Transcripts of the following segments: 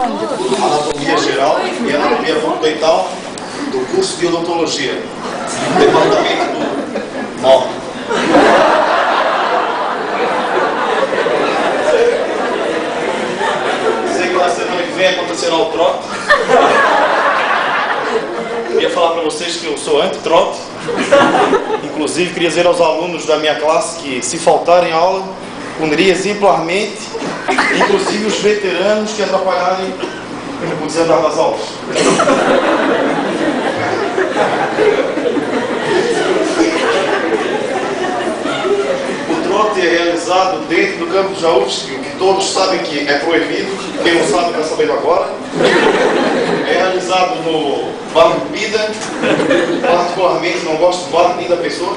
Anatomia geral e anatomia frontodental do curso de odontologia, departamento do Nó. Sei que na semana que vem acontecerá o trote. Queria falar para vocês que eu sou anti-trote. Inclusive, queria dizer aos alunos da minha classe que, se faltarem aula, puniria exemplarmente, inclusive os veteranos que atrapalharem o desandar das aulas. O trote é realizado dentro do campo de Jaúfsky, o que todos sabem que é proibido. Quem não sabe vai saber agora. É realizado no bairro Pida. Particularmente não gosto do bairro nem da pessoa.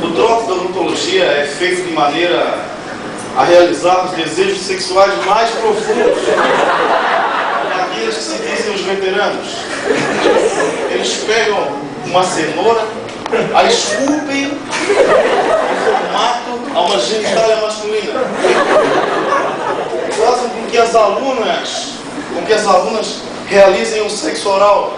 O trote da odontologia é feito de maneira a realizar os desejos sexuais mais profundos daqueles que se dizem os veteranos. Eles pegam uma cenoura, a esculpem em formato a uma genitália masculina. Fazem com que as alunas realizem o sexo oral.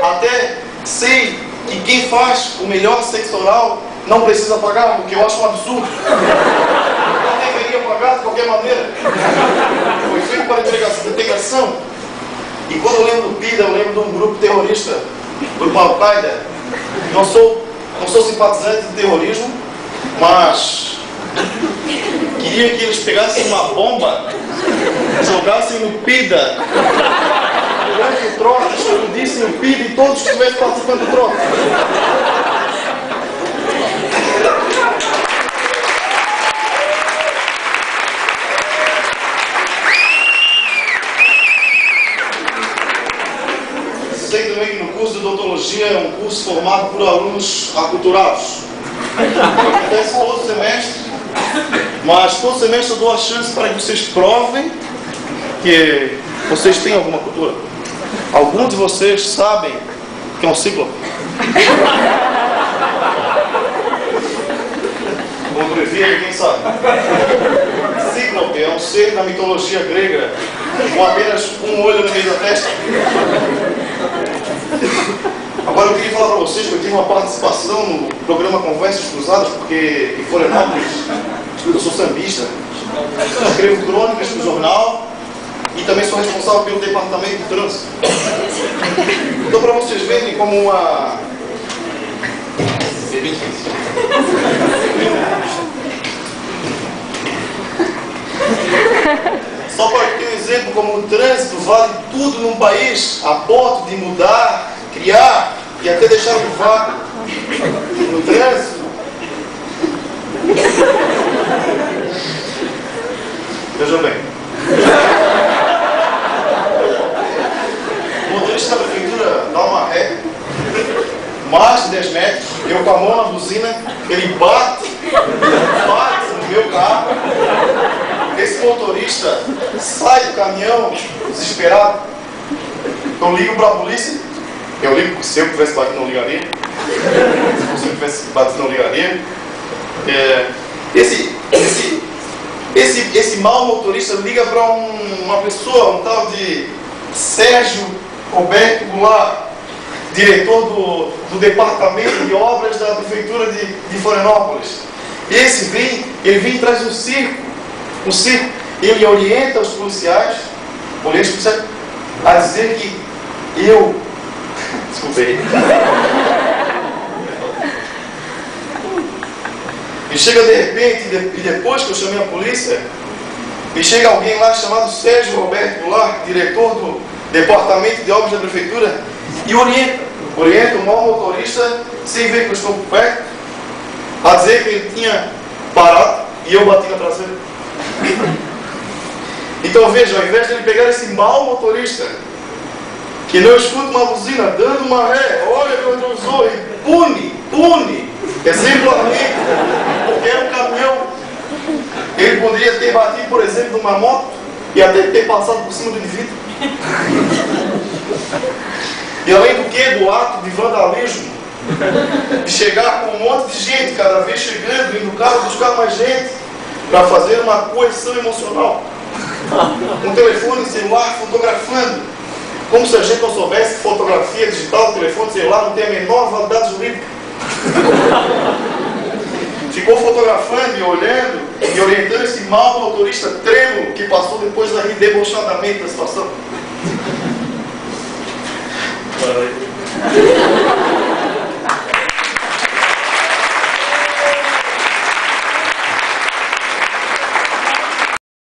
Até sei que quem faz o melhor sexo oral não precisa pagar, porque eu acho um absurdo. Não deveria pagar de qualquer maneira. Foi feito para integração. E quando eu lembro do PIDA, eu lembro de um grupo terrorista, grupo Al-Qaeda. Não sou simpatizante de terrorismo, mas queria que eles pegassem uma bomba, jogassem no PIDA, durante o trote, explodissem o PIDA e todos que estivessem participando do trote. Sei também que no curso de odontologia é um curso formado por alunos aculturados. Acontece todo semestre, mas todo semestre eu dou a chance para que vocês provem que vocês têm alguma cultura. Alguns de vocês sabem que é um cíclope? Vou abreviar, quem sabe? Cíclope é um ser da mitologia grega com apenas um olho no meio da testa. Agora eu queria falar para vocês que eu tive uma participação no programa Conversas Cruzadas, porque em Florianópolis eu sou sambista, escrevo crônicas para o jornal e também sou responsável pelo departamento de trânsito. Então, para vocês verem como uma... Só para ter um exemplo, como o trânsito vale tudo num país, a ponto de mudar, criar e até deixar de vaga no trânsito. Vejam bem. O motorista da prefeitura dá uma ré, mais de 10 metros, eu com a mão na buzina, ele bate no meu carro. Esse motorista sai do caminhão desesperado. Eu ligo para a polícia. Eu ligo porque se eu tivesse batido não ligaria. Se eu tivesse batido não ligaria. Esse mau motorista liga para uma pessoa, um tal de Sérgio Roberto Goulart, diretor do departamento de obras da prefeitura de Florianópolis. Ele vem e traz um circo. Ele orienta os policiais a dizer que eu... Desculpei. E chega de repente, e depois que eu chamei a polícia, e chega alguém lá chamado Sérgio Roberto Goulart, diretor do departamento de obras da prefeitura, e orienta o mau motorista, sem ver que eu estou por perto, a dizer que ele tinha parado e eu bati na traseira. Então veja, ao invés de ele pegar esse mau motorista, que não escuta uma buzina, dando uma ré, olha que eu usou e pune, exemplarmente, porque era um caminhão. Ele poderia ter batido, por exemplo, numa moto, e até ter passado por cima do indivíduo. E além do que, do ato de vandalismo, de chegar com um monte de gente, cada vez chegando, indo no carro buscar mais gente, para fazer uma coerção emocional. Um telefone celular fotografando, como se a gente não soubesse que fotografia digital, telefone celular não tem a menor validade jurídica. Ficou fotografando e olhando e orientando esse mau motorista trêmulo que passou depois a rir debochadamente da situação.